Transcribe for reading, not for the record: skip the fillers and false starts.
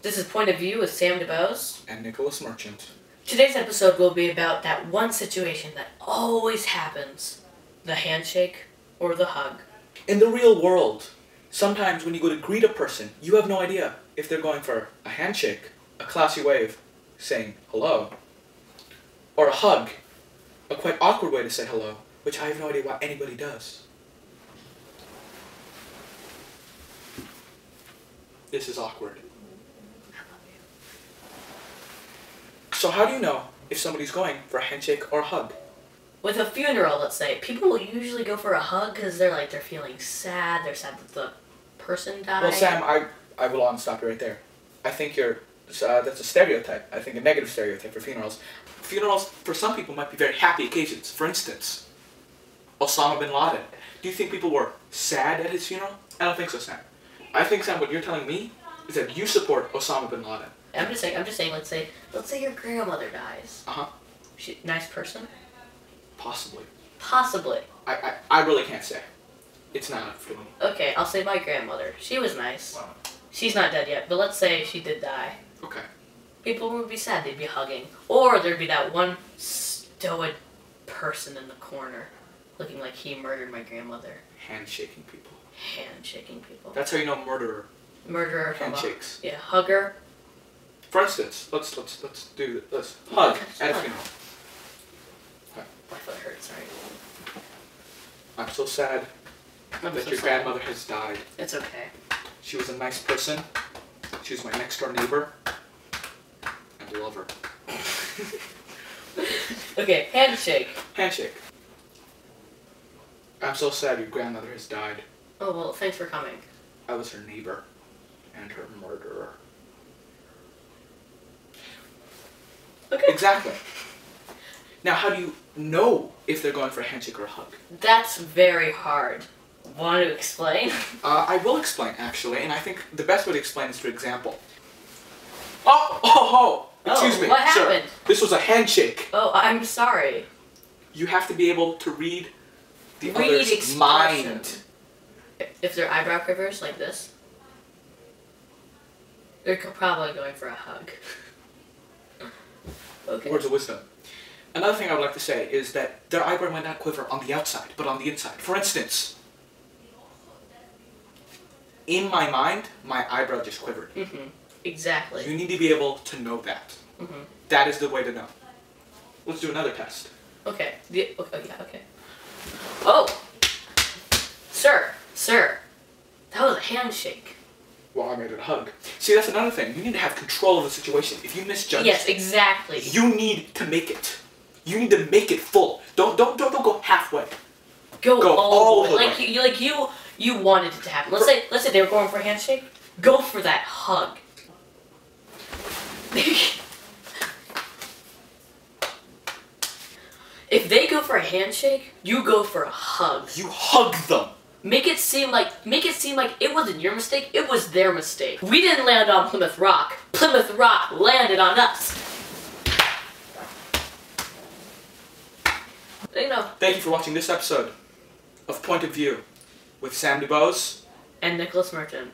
This is Point of View with Sam DeBose and Nicholas Merchant. Today's episode will be about that one situation that always happens. The handshake or the hug. In the real world, sometimes when you go to greet a person, you have no idea if they're going for a handshake, a classy way of saying hello, or a hug, a quite awkward way to say hello, which I have no idea why anybody does. This is awkward. So how do you know if somebody's going for a handshake or a hug? With a funeral, let's say, people will usually go for a hug because they're feeling sad. They're sad that the person died. Well, Sam, I will stop you right there. I think that's a stereotype. I think a negative stereotype for funerals. Funerals, for some people, might be very happy occasions. For instance, Osama bin Laden. Do you think people were sad at his funeral? I don't think so, Sam. I think, Sam, what you're telling me is that you support Osama bin Laden. I'm just saying, let's say your grandmother dies. Uh-huh. She nice person? Possibly. Possibly. I really can't say. It's not up to me. Okay, I'll say my grandmother. She was nice. Wow. She's not dead yet, but let's say she did die. Okay. People would be sad, they'd be hugging. Or there'd be that one stoic person in the corner looking like he murdered my grandmother. Handshaking people. Handshaking people. That's how you know murderer. Murderer. Handshakes. Yeah, hugger. For instance, let's do this. Hug at a funeral. My foot hurts, sorry. I'm so sad that your grandmother has died. It's okay. She was a nice person. She was my next door neighbor. And I love her. Okay, handshake. Handshake. I'm so sad your grandmother has died. Oh, well, thanks for coming. I was her neighbor and her murderer. Okay. Exactly. Now, how do you know if they're going for a handshake or a hug? That's very hard. Want to explain? I will explain, actually, and I think the best way to explain is through example. Oh! Excuse me, what happened? Sir. This was a handshake. Oh, I'm sorry. You have to be able to read the other's mind. If their eyebrow quivers like this, they're probably going for a hug. Okay. Words of wisdom. Another thing I would like to say is that their eyebrow might not quiver on the outside, but on the inside. For instance, in my mind, my eyebrow just quivered. Mm-hmm. Exactly. You need to be able to know that. Mm-hmm. That is the way to know. Let's do another test. Okay. Okay. Oh! Sir. That was a handshake. Well, I made it a hug. See, that's another thing. You need to have control of the situation. If you misjudge, yes, exactly. You need to make it. You need to make it full. Don't go halfway. Go all the way. You wanted it to happen. Let's say they were going for a handshake. Go for that hug. If they go for a handshake, you go for a hug. You hug them. Make it seem like it wasn't your mistake, it was their mistake. We didn't land on Plymouth Rock. Plymouth Rock landed on us. You know. Thank you for watching this episode of Point of View with Sam DeBose and Nicholas Merchant.